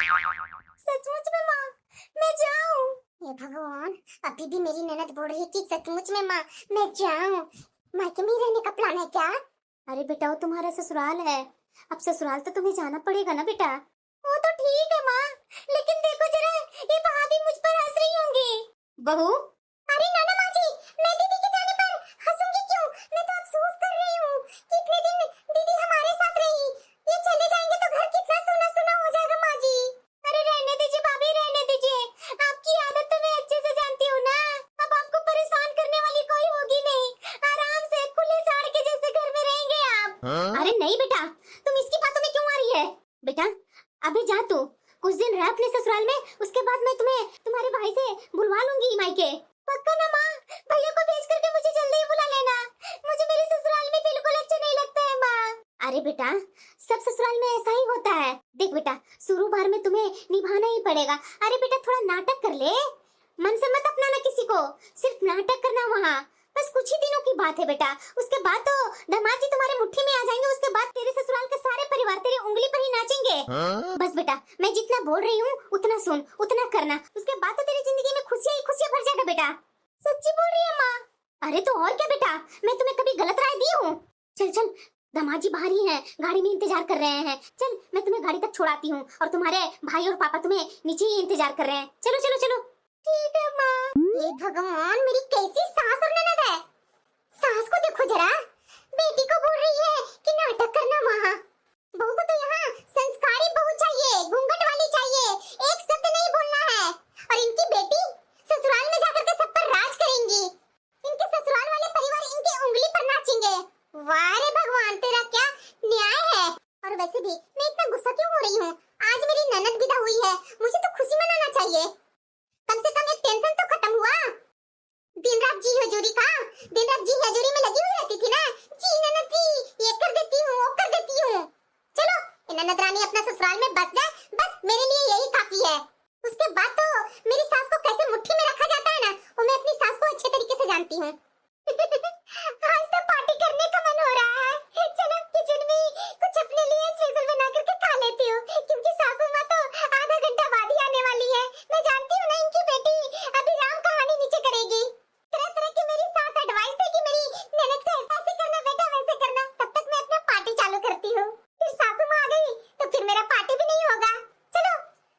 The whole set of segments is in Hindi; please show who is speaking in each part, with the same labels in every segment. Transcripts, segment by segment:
Speaker 1: सचमुच में माँ, मैं जाऊँ? हे भगवान, अभी भी मेरी ननद बोल रही है कि सचमुच में माँ मैं जाऊँ। मायके में ही रहने का प्लान है क्या? अरे बेटा, वो तुम्हारा ससुराल है, अब ससुराल तो तुम्हें जाना पड़ेगा ना बेटा। वो तो ठीक है माँ, लेकिन देखो जरा, ये भाभी मुझ पर हंस रही होंगी। बहू, अरे नाना माँ जी, मैं दीदी के जाने पर हंसूंगी क्यों? मैं तो अफसोस कर रही हूँ कि इतने दिन दीदी हमारे साथ रही। ये चले जाएंगे तो घर कितना सुना सुना हो जाएगा माँ जी। अरे रहने दीजिए भाभी, रहने दीजिए, आपकी आदत तो मैं अच्छे से जानती हूँ ना। अब आपको परेशान करने वाली कोई होगी नहीं, आराम से खुले साड़ के जैसे घर में रहेंगे आप। अरे नहीं बेटा, तुम इसकी बातों में क्यों आ रही है? बेटा अभी जा तू, कुछ दिन रह अपने ससुराल में, उसके बाद मैं तुम्हें तुम्हारे भाई से बुलवा लूंगी मायके। पक्का ना माँ? भैया को भेज करके मुझे जल्दी ही बुला लेना, मुझे मेरे ससुराल में बिल्कुल अच्छा नहीं लगता है माँ। अरे बेटा, सब ससुराल में ऐसा ही होता है। देख बेटा, शुरू बार में तुम्हें निभाना ही पड़ेगा। अरे बेटा थोड़ा नाटक कर ले, मन से मत अपनाना किसी को, सिर्फ नाटक करना वहाँ। बस कुछ ही दिनों की बात है बेटा, उसके बाद तो दामाद जी तुम्हारे मुट्ठी में आ जाएंगे। उसके बाद तेरे ससुराल के सारे परिवार तेरी उंगली पर ही नाचेंगे। बस बेटा, मैं जितना बोल रही हूँ उतना सुन, उतना करना, उसके बाद तो तेरी जिंदगी में खुशियां ही खुशियां भर जाएगा बेटा। सच्ची बोल रही है माँ? अरे तो और क्या बेटा, मैं तुम्हें कभी गलत राय दी हूँ? चल चल, दामाद जी बाहर ही हैं, गाड़ी में इंतजार कर रहे हैं। चल मैं तुम्हें गाड़ी तक छोड़ाती हूँ, और तुम्हारे भाई और पापा तुम्हें नीचे ही इंतजार कर रहे हैं। चलो चलो चलो। ठीक है माँ। ये भगवान, मेरी कैसी सास और ननद है। सास को देखो जरा, बेटी को बोल रही है कि नाटक करना वहाँ। बहू को तो यहाँ संस्कारी बहू चाहिए, घूंघट वाली चाहिए, एक शब्द नहीं बोलना है। और इनकी बेटी ससुराल में जाकर के सब पर राज करेंगी, इनके ससुराल वाले परिवार इनकी उंगली पर नाचेंगे। वाह रे भगवान, तेरा क्या न्याय है। और वैसे भी मैं इतना गुस्सा क्यों हो रही हूँ? आज मेरी ननद विदा हुई है, मुझे तो खुशी मनाना चाहिए। कम से कम एक टेंशन तो खत्म हुआ। दिन रात जी हजूरी का, दिन रात जी हजूरी में लगी हुई रहती थी ना। जी ननद जी, ये कर देती हूँ, वो कर देती हूँ। चलो ये ननद रानी अपना ससुराल में बस जाए, बस मेरे लिए यही काफी है। उसके बाद तो मेरी सास को कैसे मुट्ठी में रखा जाता है ना, वो मैं अपनी सास को अच्छे तरीके से जानती हूँ। आज तो पार्टी करने का मन हो रहा है। चलो किचन में कुछ अपने लिए स्पेशल बना करके खा लेती हूँ, क्योंकि सासू माँ तो आधा घंटा बाद ही आने वाली है। मैं जानती हूँ ना इनकी बेटी अभी राम कहानी नीचे करेगी। तरह तरह की मेरी सास एडवाइस देगी मेरी ननद को, ऐसे करना बेटा, वैसे करना। तब तक मैं अपना पार्टी चालू करती हूँ, फिर सासू माँ आ गई तो फिर मेरा पार्टी भी नहीं होगा। चलो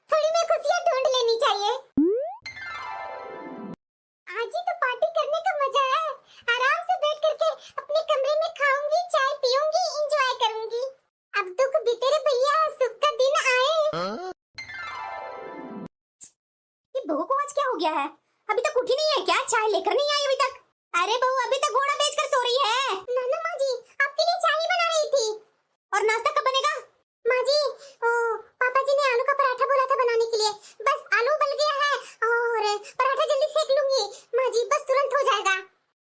Speaker 1: थोड़ी मैं खुशियाँ ढूंढ लेनी चाहिए। आज ही तो पार्टी करने का मजा है। आराम से बैठ करके अपने कमरे में खाऊंगी, चाय पीऊंगी, एंजॉय करूंगी। अब दुख बीते रे भैया, सुख का दिन आए। ये बहू को आज क्या हो गया है? अभी तक उठी नहीं है क्या? चाय लेकर नहीं आई अभी तक? अरे बहू, अभी तक घोड़ा बेचकर सो रही है। नाना माँ जी, आपके लिए चाय ही बना रही थी। और नाश्ता कब बनेगा? माँ जी, ओ पापा जी ने आलू का पराठा बोला था बनाने के लिए, बस आलू उबल गया है और पराठा जल्दी सेक लूंगी माँ जी, बस तुरंत हो जाएगा।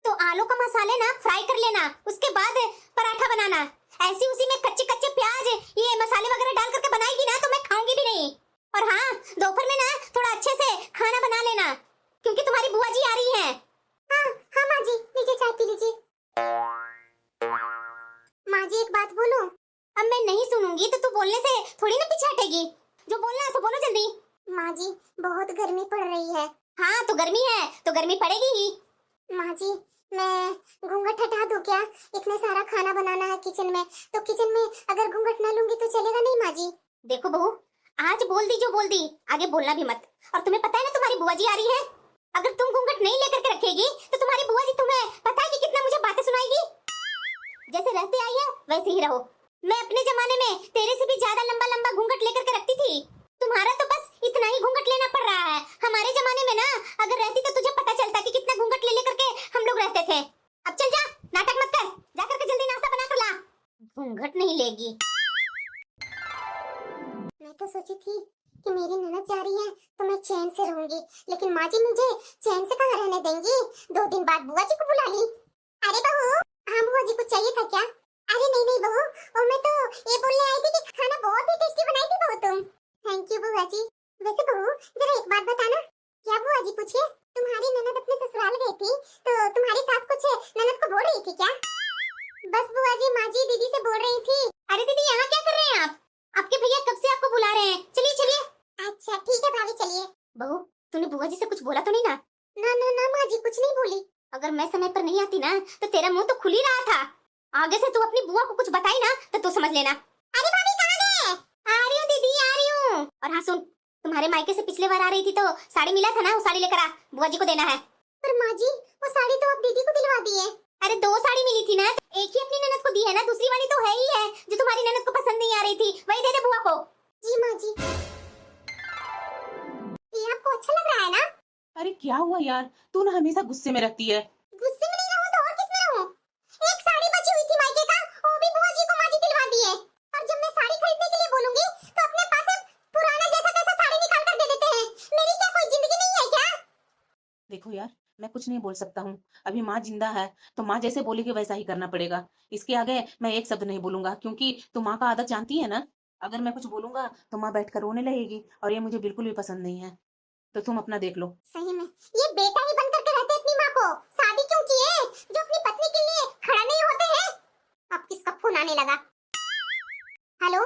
Speaker 1: तो आलू का मसाले ना फ्राई कर लेना, उसके बाद पराठा बनाना। ऐसी उसी में कच्चे कच्चे प्याज ये मसाले वगैरह डाल करके बनाएगी ना तो मैं खाऊंगी भी नहीं। और हाँ, दोपहर में ना थोड़ा अच्छे से खाना बना लेना, क्योंकि तुम्हारी बुआ जी आ रही हैं। हाँ हाँ माँ जी, लीजिए चाय पी लीजिए। माँ जी एक बात बोलूं? अब मैं नहीं सुनूंगी तो तू बोलने से थोड़ी ना पीछे हटेगी। जो बोलना है तो बोलो जल्दी। माँ जी बहुत गर्मी पड़ रही है। हाँ तो गर्मी है तो गर्मी पड़ेगी ही। माँ जी मैं घूंघट हटा दूं क्या? इतना सारा खाना बनाना है किचन में, तो किचन में अगर घूंघट ना लूंगी तो चलेगा नहीं माँ जी? देखो बहू, आज बोल दी जो बोल दी, आगे बोलना भी मत। और तुम्हें पता है ना तुम्हारी बुआ जी आ रही है, अगर तुम घूंघट नहीं लेकर के रखेगी तो तुम्हारी बुआ जी तुम्हें पता है कि कितना मुझे बातें सुनाएगी। जैसे रहते आई है वैसे ही रहो। मैं अपने जमाने में तेरे से भी ज्यादा लंबा लंबा घूंघट लेकर के रखती थी, तुम्हारा तो बस इतना ही घूंघट लेना पड़ रहा है। हमारे जमाने में ना अगर रहती तो तुझे पता चलता कि कितना घूंघट ले लेकर के हम लोग रहते थे। अब चल जा, नाटक मत कर, जा करके जल्दी नाश्ता बना कर ला। घूंघट नहीं लेगी। मैं तो सोची थी कि मेरी ननद जा रही है तो मैं चैन से रहूंगी, लेकिन माँ जी मुझे चैन से कहाँ रहने देंगी। 2 दिन बाद बुआ जी को बुला ली। अरे बहू, हाँ बुआ जी कुछ चाहिए था क्या? अरे नहीं नहीं बहू, और मैं तो ये बोलने आई थी कि खाना बहुत ही टेस्टी बनाई थी बहू तुम। थैंक यू बुआ जी। वैसे बहू जरा एक बात बताना। क्या बुआ जी पूछिए? तुम्हारी ननद अपने ससुराल गई थी तो तुम्हारी सास कुछ ननद को बोल रही थी क्या? बस बुआ जी माँ जी दीदी से बोल रही थी। अरे दीदी यहाँ क्या कर रहे हैं आप? आपके भैया कब से आपको बुला रहे हैं, चलिए चलिए। बहू, तूने बुआ जी से कुछ बोला तो नहीं ना? ना ना ना माँ जी, कुछ नहीं बोली। अगर मैं समय पर नहीं आती ना तो तेरा मुंह तो खुल ही रहा था। आगे से तू अपनी बुआ को कुछ बताई ना तो तू समझ लेना। अरे भाभी कहाँ है? आ रही हूँ दीदी, आ रही हूँ। और हाँ सुन, तुम्हारे मायके से पिछले बार आ रही थी तो साड़ी मिला था ना, वो साड़ी लेकर आ, बुआ जी को देना है। पर माँ जी, वो साड़ी तो आप दीदी को दिलवा दी है। अरे 2 साड़ी मिली थी ना, एक ही अपनी ननद को दी है ना, दूसरी वाली तो है ही है जो तुम्हारी ननद को पसंद नहीं आ रही थी, वही दे दे बुआ को। जी माँ जी। ये आपको अच्छा लग रहा है ना?
Speaker 2: अरे क्या हुआ यार, तू ना हमेशा गुस्से में रहती है।
Speaker 1: गुस्से में नहीं रहूं तो और किस में रहूं? एक साड़ी बची हुई थी मायके का, वो भी बुआ जी को माँ जी दिलवा दी है। और जब मैं साड़ी खरीदने के लिए बोलूंगी तो अपने पास से पुराना जैसा तैसा साड़ी निकाल कर दे देते हैं। मेरी क्या कोई जिंदगी नहीं है क्या?
Speaker 2: देखो यार, मैं कुछ नहीं बोल सकता हूँ। अभी माँ जिंदा है तो माँ जैसे बोलेगी वैसा ही करना पड़ेगा। इसके आगे मैं एक शब्द नहीं बोलूंगा, क्योंकि तू माँ का आदत जानती है ना। अगर मैं कुछ बोलूंगा तो माँ बैठकर रोने लगेगी और ये मुझे बिल्कुल भी पसंद नहीं है। तो तुम अपना देख लो।
Speaker 1: सही में ये बेटा ही बन करके रहते अपनी माँ को। शादी क्यों की है जो अपनी पत्नी के लिए खड़ा नहीं होते हैं? अब किसका फोन आने लगा? हेलो,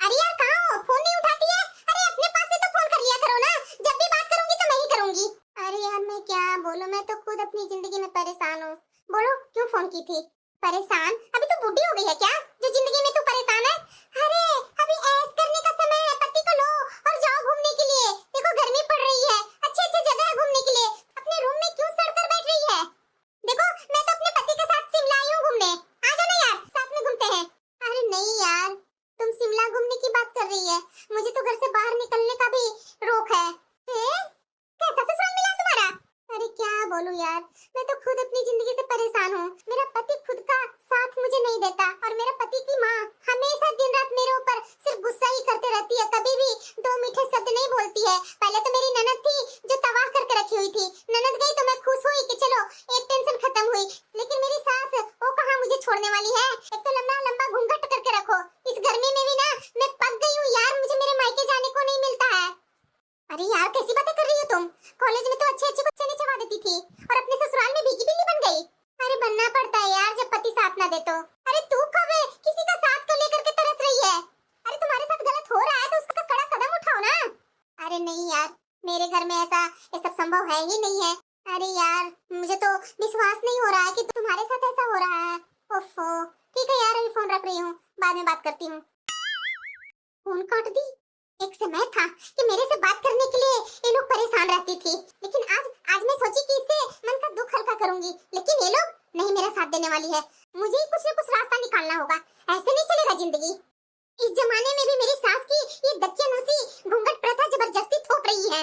Speaker 1: अरे यार कहाँ हो? फोन नहीं उठाती है? अरे अपने पास से तो फोन कर लिया करो ना, जब भी बात करूंगी तो मैं ही करूंगी। अरे यार मैं क्या बोलूं, मैं तो खुद अपनी जिंदगी में परेशान हूँ। बोलो क्यों फोन की थी? परेशान? अभी तो बूढ़ी हो गई है क्या जो जिंदगी में तू परेशान है? अरे अभी ऐश करने का समय है, पति को लो और जाओ घूमने के लिए। देखो गर्मी पड़ रही है, अच्छी अच्छी जगह है घूमने के लिए। अपने रूम में क्यों सड़कर बैठ रही है? देखो मैं तो अपने पति के साथ शिमला आई हूँ घूमने, आ जाओ ना यार, साथ में घूमते हैं। अरे नहीं यार, तुम शिमला घूमने की बात कर रही है, मुझे तो घर से बाहर निकलने का भी रोक है। कैसा ससुराल मिला तुम्हारा? अरे क्या बोलूं यार, मैं तो खुद अपनी जिंदगी से परेशान हूँ। मेरा पति खुद का साथ मुझे नहीं देता और मेरा पति की माँ हमेशा दिन रात मेरे ऊपर सिर्फ गुस्सा ही करते रहती है, कभी भी 2 मीठे शब्द नहीं बोलती है। पहले तो मेरी ननद थी जो तबाह करके रखी हुई थी, ननद गई तो मैं खुश हुई कि चलो एक टेंशन खत्म हुई। लेकिन मेरी सास वो कहाँ मुझे छोड़ने वाली है। एक तो लंबा लंबा घूंघट करके रखो, इस गर्मी में भी ना मैं पक गई हूँ यार, मुझे मेरे मायके जाने को नहीं मिलता है। अरे यार कैसी बातें कर रही हो तुम? कॉलेज में तो अच्छे अच्छे बच्चे ने चढ़ा देती थी और अपने ससुराल में भीगी बिल्ली बन गई। अरे बनना पड़ता है यार जब पति साथ ना दे तो। अरे तू कब किसी का साथ को लेकर के तरस रही है? अरे तुम्हारे साथ गलत हो रहा है तो उसका कड़ा कदम उठाओ ना। अरे नहीं यार, मेरे घर में ऐसा ये सब संभव है ही नहीं है। अरे यार मुझे तो विश्वास नहीं हो रहा है कि तुम्हारे साथ ऐसा हो रहा है। ओफो, ठीक है यार अभी फोन रख रही हूँ, बाद में बात करती हूँ। फोन काट दी। एक समय था कि मेरे से बात करने के लिए ये लोग परेशान रहती थी, लेकिन आज मैं सोची कि इससे मन का दुख हल्का करूंगी, लेकिन ये लोग नहीं मेरा साथ देने वाली है। मुझे ही कुछ न कुछ रास्ता निकालना होगा, ऐसे नहीं चलेगा जिंदगी। इस जमाने में भी मेरी सास की ये दकियानूसी घूंघट प्रथा जबरदस्ती थोप रही है।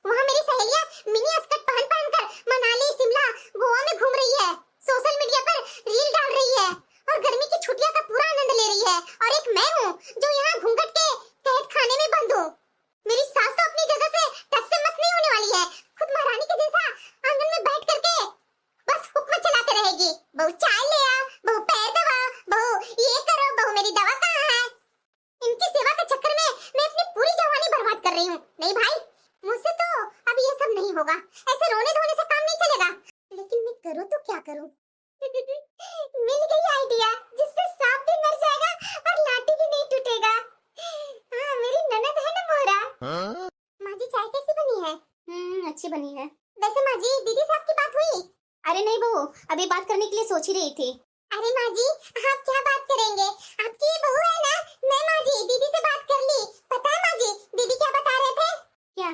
Speaker 1: वहाँ मेरी सहेलियां मिनी स्कर्ट पहन पहन कर मनाली, शिमला, गोवा में घूम रही है, सोशल मीडिया पर रील डाल रही है और गर्मी की छुट्टियों का पूरा आनंद ले रही है। और एक मैं हूँ जो यहाँ घूंघट के तहत खाने में बंद हूँ। मेरी सास तो अपनी जगह से टस से मस नहीं होने वाली है, खुद महारानी के जैसा आंगन में बैठ करके बस हुक्म चलाते रहेगी। बहू चाय ले आ, बहू पैर दबा, बहू ये करो, बहू मेरी दवा कहाँ है। इनकी सेवा के चक्कर में मैं अपनी पूरी जवानी बर्बाद कर रही हूँ। नहीं भाई, मुझसे तो अब ये सब नहीं होगा, ऐसे रोने धोने से काम नहीं चलेगा। लेकिन मैं करूँ तो क्या करूँ? मिल गई आइडिया जिससे सांप भी मर जाएगा और लाठी भी नहीं टूटेगा। हाँ मेरी ननद है ना मोहरा। माँ जी चाय कैसी बनी है? अच्छी बनी है। वैसे माँ जी दीदी से आपकी बात हुई? अरे नहीं बहू, अभी बात करने के लिए सोच ही रही थी। अरे माँ जी आप क्या बात करेंगे, आपकी ये बहू है ना। मैं माँ जी दीदी से बात कर ली। पता है माँ जी दीदी क्या बता रहे थे? क्या?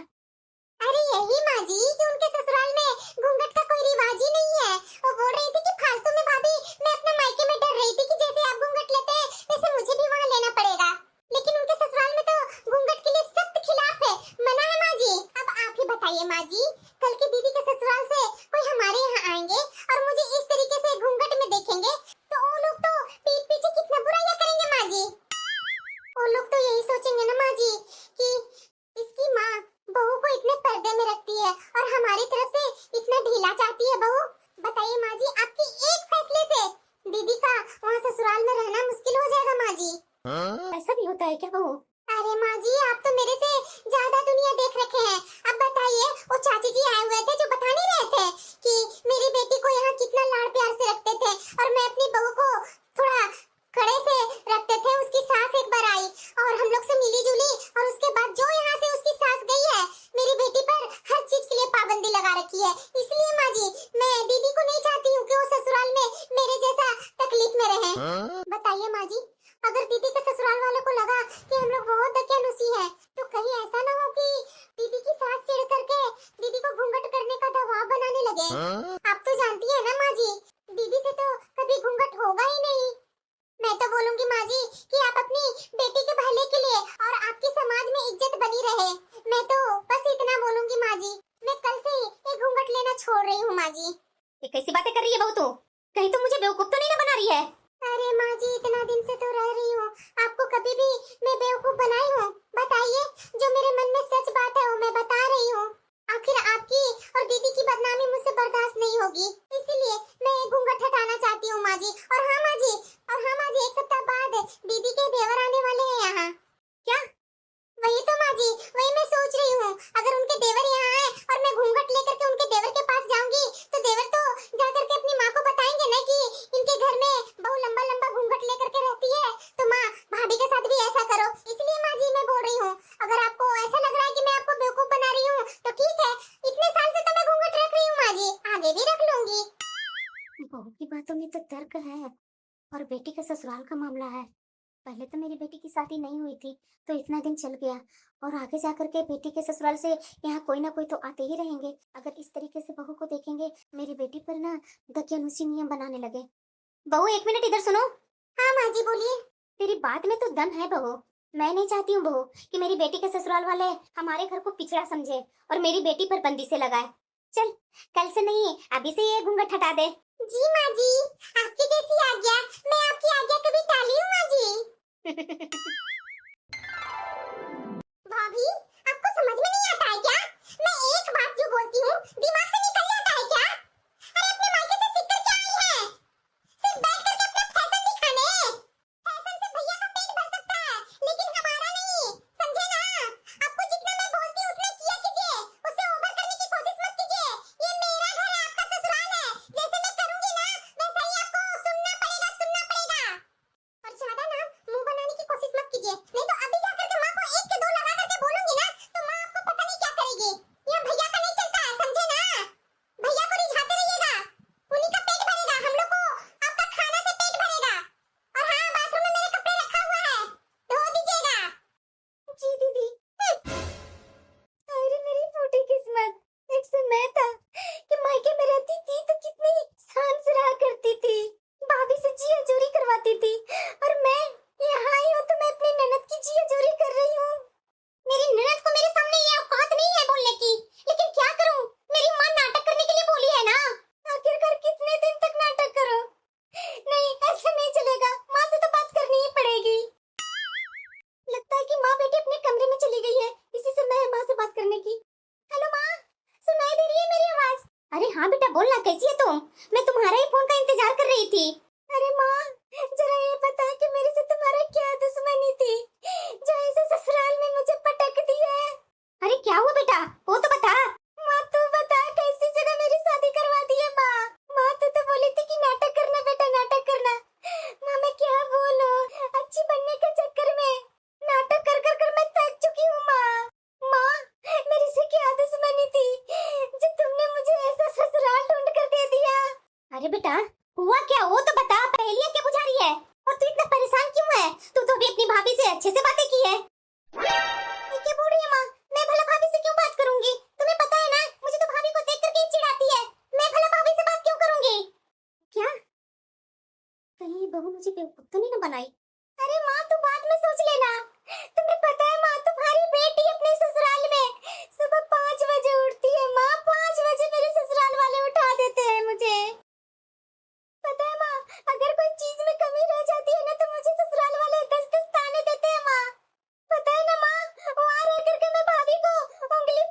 Speaker 1: अरे यही माँ जी कि उनके ससुराल में घूंघट का कोई रिवाज ही नहीं है। वो बोल रही थी कि फालतू में भाभी मैं अपने मायके में डर रही थी कि जैसे आप घूंघट लेते हैं वैसे मुझे भी वहाँ लेना पड़ेगा। लेकिन उनके ससुराल में तो घूंघट के लिए सख्त खिलाफ है, मना है माँ जी। अब आप ही बताइए माँ जी, कल के दीदी के ससुराल से कोई हमारे यहाँ आएंगे और मुझे इस तरीके से घूंघट में देखेंगे तो वो लोग तो पीठ पीछे कितना बुराइयां करेंगे माँ जी। वो लोग तो यही सोचेंगे ना माँ जी कि इसकी माँ बहू को इतने पर्दे में रखती है और हमारी तरफ से इतना ढीला चाहती है बहू। बताइए माँ जी, आपके एक फैसले से दीदी का वहाँ ससुराल में रहना मुश्किल हो जाएगा माँ जी। ऐसा भी होता है क्या बहू? अरे माँ जी आप तो मेरे से ज्यादा दुनिया देख रखे हैं। अब बताइए वो चाची जी चाहिए। आप तो जानती है ना माँ जी, दीदी से तो कभी घूंघट होगा ही नहीं। मैं तो बोलूंगी माँ जी कि आप अपनी बेटी के भले के लिए और आपके समाज में इज्जत बनी रहे, मैं तो बस इतना बोलूंगी माँ जी। मैं कल से ही ये घूंघट लेना छोड़ रही हूँ माँ जी।
Speaker 3: ये कैसी बातें कर रही है बहू तू? कहीं तो मुझे बेवकूफ तो नहीं ना बना रही है?
Speaker 1: अरे माँ जी, इतना दिन से तो रह रही हूँ, आपको कभी भी मैं बेवकूफ बनाई हूँ? बताइए, जो मेरे मन में सच बात है वो मैं बता रही हूँ। आखिर आपकी और दीदी की बदनामी मुझसे बर्दाश्त नहीं होगी, इसलिए मैं ये घूंघट हटाना चाहती हूँ माँ जी। और हाँ माँ जी, एक सप्ताह बाद दीदी के देवर आने वाले हैं यहाँ।
Speaker 3: क्या?
Speaker 1: वही तो माँ जी, वही मैं सोच रही हूँ, अगर उनके देवर यहाँ आए और मैं घूंघट लेकर के उनके देवर के पास जाऊंगी तो देवर तो जाकर के अपनी माँ को बताएंगे ना कि इनके घर में बहू लंबा लंबा घूंघट लेकर के रहती है, तो माँ भाभी के साथ भी ऐसा करो। इसलिए माँ जी मैं बोल रही हूँ, अगर आपको ऐसा लग रहा है कि मैं आपको बेवकूफ बना रही हूँ तो ठीक है, इतने साल से तो मैं घूंघट रख रही हूँ माँ जी, आगे भी रख लूंगी।
Speaker 3: बहू की बातों में तो तर्क है, और बेटी का ससुराल का मामला है। पहले तो मेरी बेटी की शादी नहीं हुई थी तो इतना दिन चल गया, और आगे जाकर के बेटी के ससुराल से यहाँ कोई ना कोई तो आते ही रहेंगे। अगर इस तरीके से बहू को देखेंगे, मेरी बेटी पर ना दकियानुसी नियम बनाने लगे। बहू 1 मिनट इधर सुनो।
Speaker 1: हाँ माँ जी बोलिए।
Speaker 3: तेरी बात में तो दम है बहू। मैं नहीं चाहती हूँ बहू कि मेरी बेटी के ससुराल वाले हमारे घर को पिछड़ा समझे और मेरी बेटी पर बंदिशें लगाए। चल, कल से नहीं अभी से ये घूंघट हटा दे।
Speaker 1: जी माँ जी, आपकी जैसी आज्ञा, मैं आपकी आज्ञा कभी टाली हूँ माँ जी? भाभी, आपको समझ में नहीं आता है क्या? मैं एक बात जो बोलती हूँ दिमाग से निकल जाता है क्या? अरे अपने मायके से सीख कर क्या आई है? सिर्फ बैठ करके अपना फैशन दिखाने। फैशन से भैया का पेट भर सकता है, लेकिन हमारा नहीं, समझे ना? आपको जितना मैं बोलती हूँ उतना किया कीजिए, उससे ओवर करने की कोशिश मत कीजिए। ये मेरा घर है, आपका ससुराल है, जैसे मैं करूंगी ना वैसा ही आपको सुनना पड़ेगा, सुनना पड़ेगा। और ज्यादा ना मुंह बनाने की कोशिश मत कीजिए, नहीं तो अभी जाकर के माँ को एक के दो लगा करके बोलूंगी ना तो माँ आपको पता नहीं क्या करेगी। यहाँ भैया का नहीं चलता है, समझे ना? भैया को रिझाते रहिएगा, उन्हीं का पेट भरेगा, हम लोग को आपका खाना से पेट भरेगा। और हाँ, बाथरूम में मेरे कपड़े रखा हुआ है, धो दीजिएगा।
Speaker 3: जी दीदी। अरे मेरी फूटी किस्मत, एक समय था कि मायके में रहती थी तो कितनी शान से रहा करती थी, भाभी से जिया चोरी करवाती थी, और मैं यहाँ आई हूँ तो मैं अपनी ननद की जिया चोरी कर रही हूँ। मेरी ननद को मेरे सामने ये औकात नहीं है बोलने की, लेकिन क्या करूँ, मेरी माँ नाटक करने के लिए बोली है ना। आखिरकार कितने दिन तक नाटक करो? नहीं, ऐसा नहीं चलेगा, माँ से तो बात करनी ही पड़ेगी। लगता है कि माँ बेटी अपने कमरे में चली गई है, इसी से मैं माँ से बात करने की। हेलो माँ, सुनाई दे रही है मेरी आवाज? अरे हाँ बेटा बोलना, कैसी है तुम? मैं तुम्हारे ही फोन का इंतजार कर रही थी। अरे माँ, जरा ये बता कि मेरे से तुम्हारा क्या दुश्मनी थी जो ऐसे ससुराल में मुझे पटक दिया है? अरे क्या हुआ बेटा, वो तो बता। माँ तू बता, कैसी जगह मेरी शादी करवा दी है? माँ तू तो बोली थी कि नाटक करना बेटा, नाटक करना। माँ मैं क्या बोलूं, अच्छी बनने के चक्कर में नाटक कर कर कर मैं थक चुकी हूँ। माँ मेरी से क्या दुश्मनी थी जो तुमने मुझे ऐसा ससुराल ढूंढ कर दे दिया? अरे बेटा हुआ क्या, वो तो बता, पहेलियां क्या बुझा रही है? और तू इतना परेशान क्यों है? तू तो अभी अपनी भाभी से अच्छे से बातें की है। ये क्या बोल रही है माँ? मैं भला भाभी से क्यों बात करूंगी? तुम्हें पता है ना, मुझे तो भाभी को देख करके ही चिढ़ आती है। मैं भला भाभी से बात क्यों करूंगी? क्या? कहीं बहू मुझे बेवकूफ तो नहीं ना बनाई? अरे माँ तू बाद में सोच लेना। तुम्हें पता है माँ, तुम्हारी बेटी अपने ससुराल में सुबह 5 बजे उठती है। माँ 5 बजे मेरे ससुराल वाले उठा देते हैं मुझे। पता है माँ, अगर कोई चीज में कमी रह जाती है ना तो मुझे ससुराल वाले 10-10 ताने देते हैं माँ। पता है ना माँ, वहाँ रह करके मैं भाभी को उंगली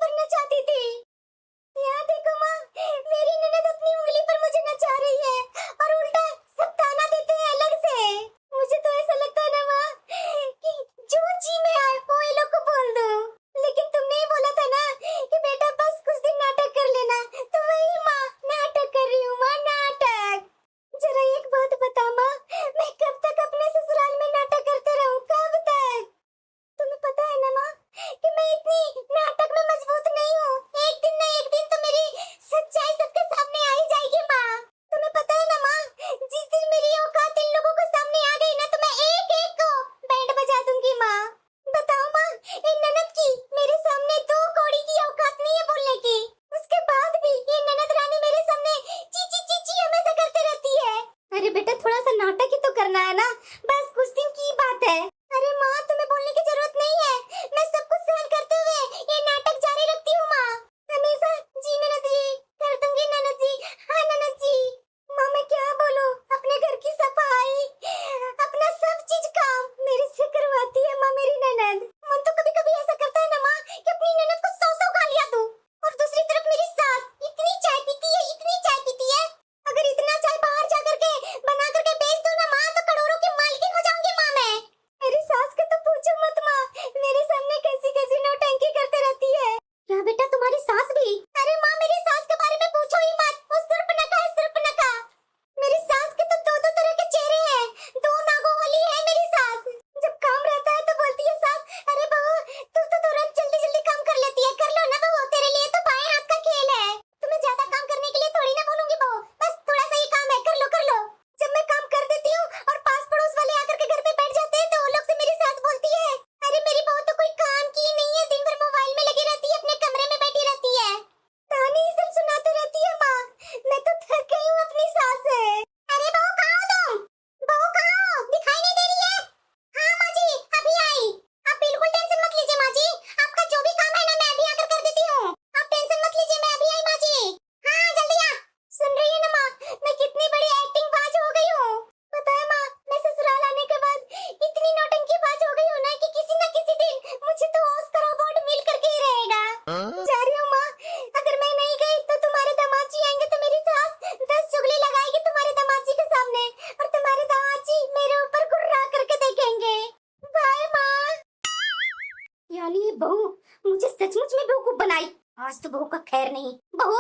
Speaker 3: बहू मुझे सचमुच में बेवकूफ बनाई। आज तो बहू का खैर नहीं। बहू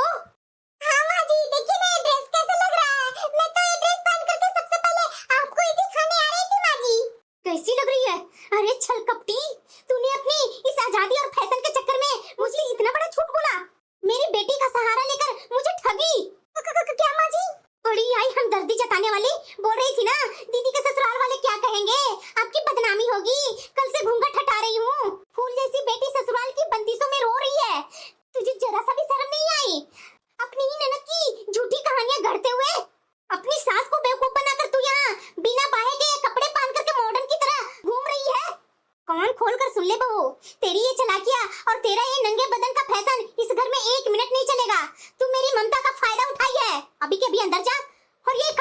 Speaker 1: हाँ माँ जी, देखिए ना ये ड्रेस कैसा लग रहा है। मैं तो ये ड्रेस पहन करके सबसे पहले आपको ही दिखाने आ रही थी माँ जी।
Speaker 3: कैसी लग रही है? अरे छल कपटी, तूने अपनी इस आजादी और फैशन के चक्कर में मुझे इतना बड़ा झूठ बोला। मेरी बेटी का सहारा लेकर मुझे ठगी।
Speaker 1: क्या माँ जी?
Speaker 3: बड़ी आई हमदर्दी जताने वाली। बोल रही थी ना दीदी के ससुराल वाले क्या कहेंगे, आपकी बदनामी होगी। कल से घूंघट हटा रही हूँ। फूल जैसी बेटी ससुराल की बंदिशों में रो रही है। तुझे जरा सा भी शर्म नहीं आई? अपनी ही ननद की झूठी कहानियां गढ़ते हुए अपनी सास को बेवकूफ बनाकर तू यहाँ बिना बाहे के कपड़े पहन करके मॉडर्न की तरह घूम रही है। कान खोल कर सुन ले बहू, तेरी ये चलाकियां और तेरा ये नंगे बदन का फैशन इस घर में 1 मिनट नहीं चलेगा। तू मेरी ममता का फायदा उठाई है। अभी के अभी अंदर जा और ये